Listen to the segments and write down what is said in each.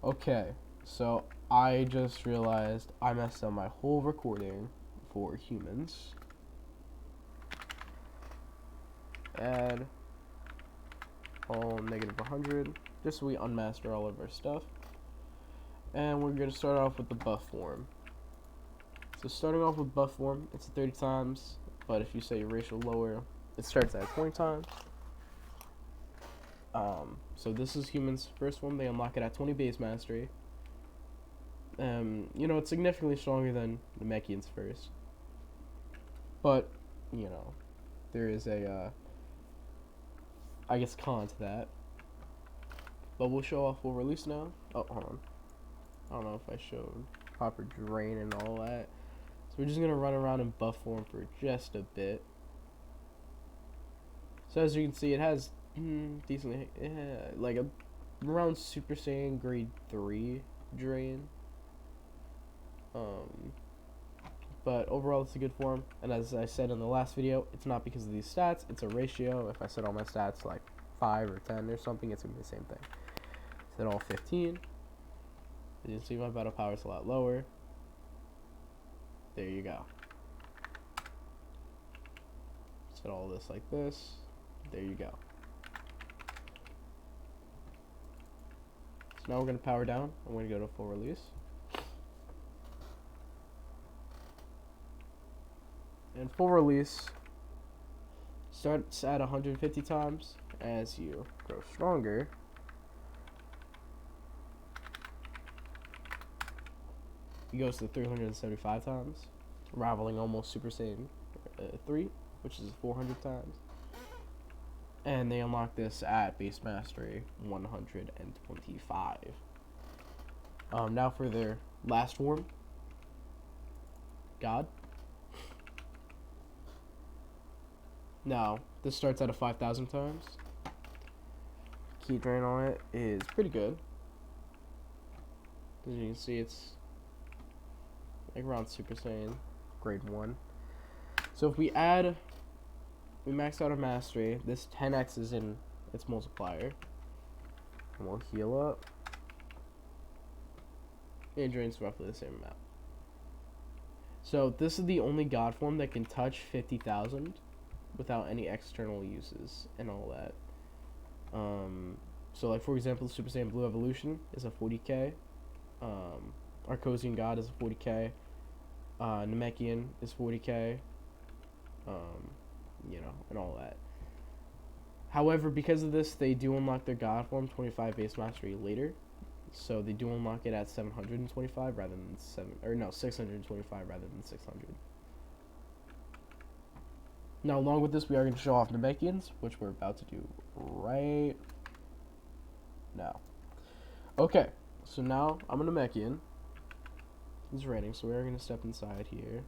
Okay, so I just realized I messed up my whole recording for humans. Add all negative 100, just so we unmaster all of our stuff. And we're going to start off with the buff form. So starting off with buff form, it's 30 times, but if you set your ratio lower, it starts at 20 times. So this is humans' first one. They unlock it at 20 base mastery. You know, it's significantly stronger than Namekian's first. But, you know, there is a, I guess, con to that. But we'll show off full release now. Oh, hold on. I don't know if I showed proper drain and all that. So we're just going to run around in buff form for just a bit. So as you can see, it has decently, like around Super Saiyan grade 3 drain. But overall it's a good form, and as I said in the last video, it's not because of these stats, it's a ratio. If I set all my stats like 5 or 10 or something, it's gonna be the same thing. Set all 15, as you can see my battle power is a lot lower. There you go. Set all this like this. There you go. So now we're gonna power down. I'm gonna go to full release. And full release starts at 150 times. As you grow stronger, it goes to 375 times, rivaling almost Super Saiyan 3, which is 400 times. And they unlock this at base mastery 125. Now for their last form, God. Now, this starts at a 5,000 times. Key drain on it is pretty good. As you can see, it's like around Super Saiyan grade 1. So if we max out our mastery, this 10x is in its multiplier. And we'll heal up. It drains roughly the same amount. So this is the only God form that can touch 50,000 without any external uses and all that. So like for example, Super Saiyan Blue Evolution is a 40k. Arcosian God is a 40k. Namekian is 40k. You know, and all that. However, because of this, they do unlock their God form 25 base mastery later. So they do unlock it at 725 rather than 625 rather than 600. Now, along with this, we are going to show off Namekians, which we're about to do right now. Okay, so now I'm a Namekian. It's raining, so we're going to step inside here.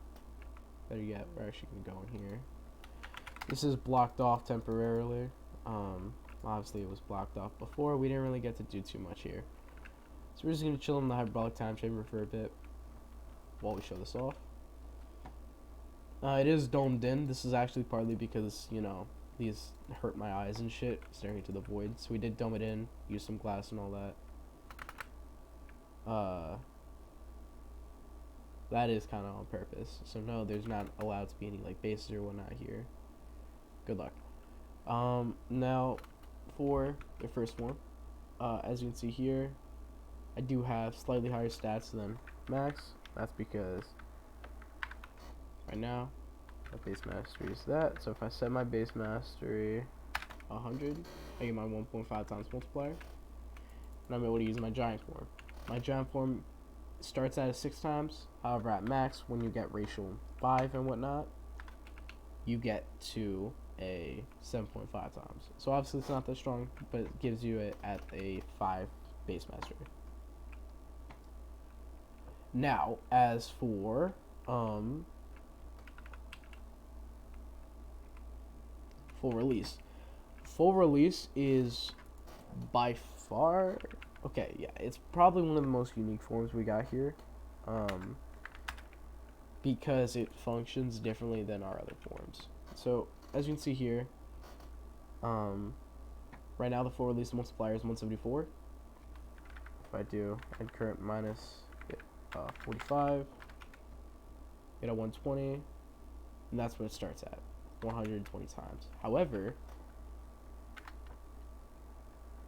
Better yet, we're actually going to go in here. This is blocked off temporarily. Obviously, it was blocked off before. We didn't really get to do too much here. So we're just going to chill in the hyperbolic time chamber for a bit while we show this off. It is domed in. This is actually partly because, you know, these hurt my eyes and shit, staring into the void. So we did dome it in, use some glass and all that. That is kind of on purpose. So no, there's not allowed to be any like bases or whatnot here. Good luck. Now for the first one, as you can see here, I do have slightly higher stats than Max. That's because right now my base mastery is that. So if I set my base mastery 100, I get my 1.5 times multiplier, and I'm able to use my giant form. My giant form starts at 6 times. However, at max, when you get ratio 5 and whatnot, you get to a 7.5 times. So obviously it's not that strong, but it gives you it at a 5 base mastery. Now, as for full release. Full release is by far, okay, yeah, it's probably one of the most unique forms we got here. Because it functions differently than our other forms. So, as you can see here, right now the full release multiplier is 174. If if I do add current minus 45, get a 120, and that's what it starts at, 120 times. However,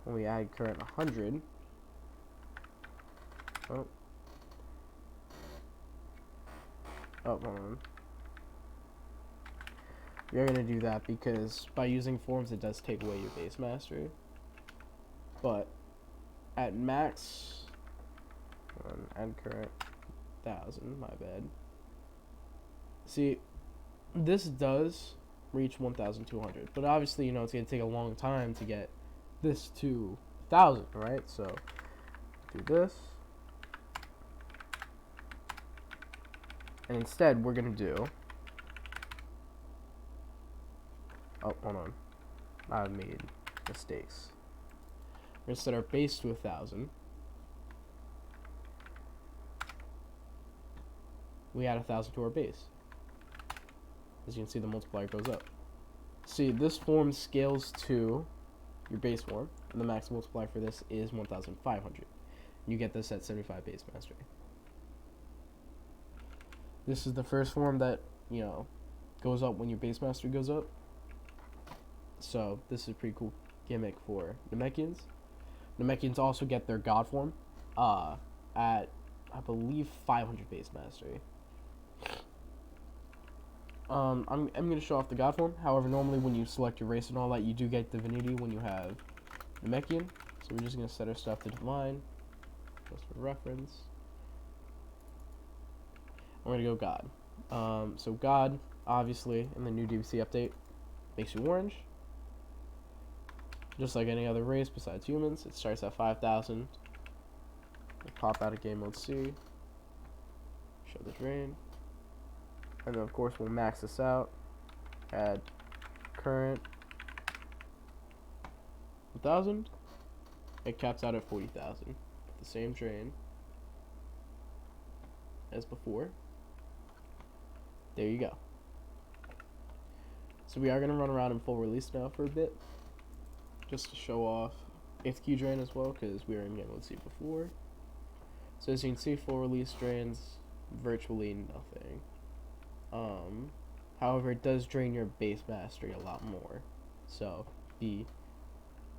when we add current 100, hold on. We are going to do that because by using forms it does take away your base mastery. But at max, add current 1000, my bad. See, this does reach 1200, but obviously, you know, it's going to take a long time to get this to 1000, right? So do this, and instead we're going to do, oh, hold on, I've made mistakes. We're going to set our base to 1000. We add 1000 to our base. As you can see, the multiplier goes up. See, this form scales to your base form, and the max multiplier for this is 1500. You get this at 75 base mastery. This is the first form that, you know, goes up when your base mastery goes up. So this is a pretty cool gimmick for Namekians. Namekians also get their god form at, I believe, 500 base mastery. I'm going to show off the god form. However, normally when you select your race and all that, you do get divinity when you have Namekian. So we're just going to set our stuff to divine, just for reference. I'm going to go god. So god, obviously, in the new DBC update, makes you orange. Just like any other race besides humans, it starts at 5000. We'll pop out of game mode C. Show the drain. And then of course we'll max this out. Add current 1000. It caps out at 40,000. The same drain as before. There you go. So we are going to run around in full release now for a bit, just to show off HQ drain as well, because we were in game mode C before. So as you can see, full release drains virtually nothing. However, it does drain your base mastery a lot more, so be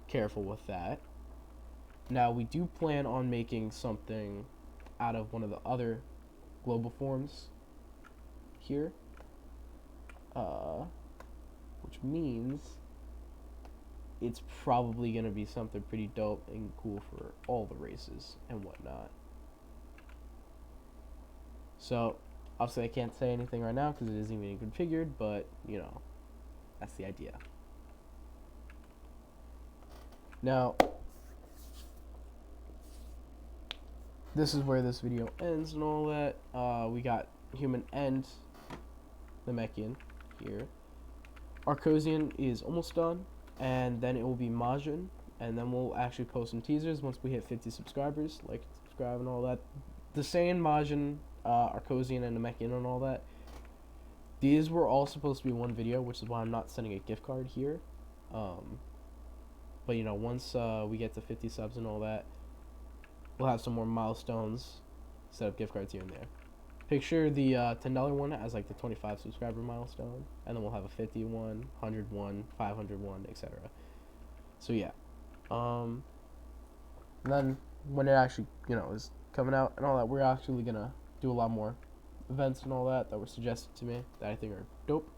careful with that. Now, we do plan on making something out of one of the other global forms here, which means it's probably going to be something pretty dope and cool for all the races and whatnot. So, obviously I can't say anything right now because it isn't even configured, but, you know, that's the idea. Now, this is where this video ends and all that. We got human and Namekian here. Arcosian is almost done, and then it will be Majin, and then we'll actually post some teasers once we hit 50 subscribers, like, subscribe and all that. The Saiyan, Majin, Arcosian, and Namekian and all that, these were all supposed to be one video, which is why I'm not sending a gift card here. But, you know, once we get to 50 subs and all that, we'll have some more milestones, set up gift cards here and there. Picture the $10 one as like the 25 subscriber milestone, and then we'll have a 50 one, 100 one, 500 one, etc. So yeah, and then when it actually, you know, is coming out and all that, we're actually gonna do a lot more events and all that were suggested to me that I think are dope.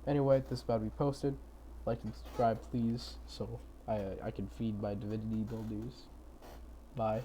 Anyway, this is about to be posted. Like and subscribe, please, so I can feed my divinity builders. Bye.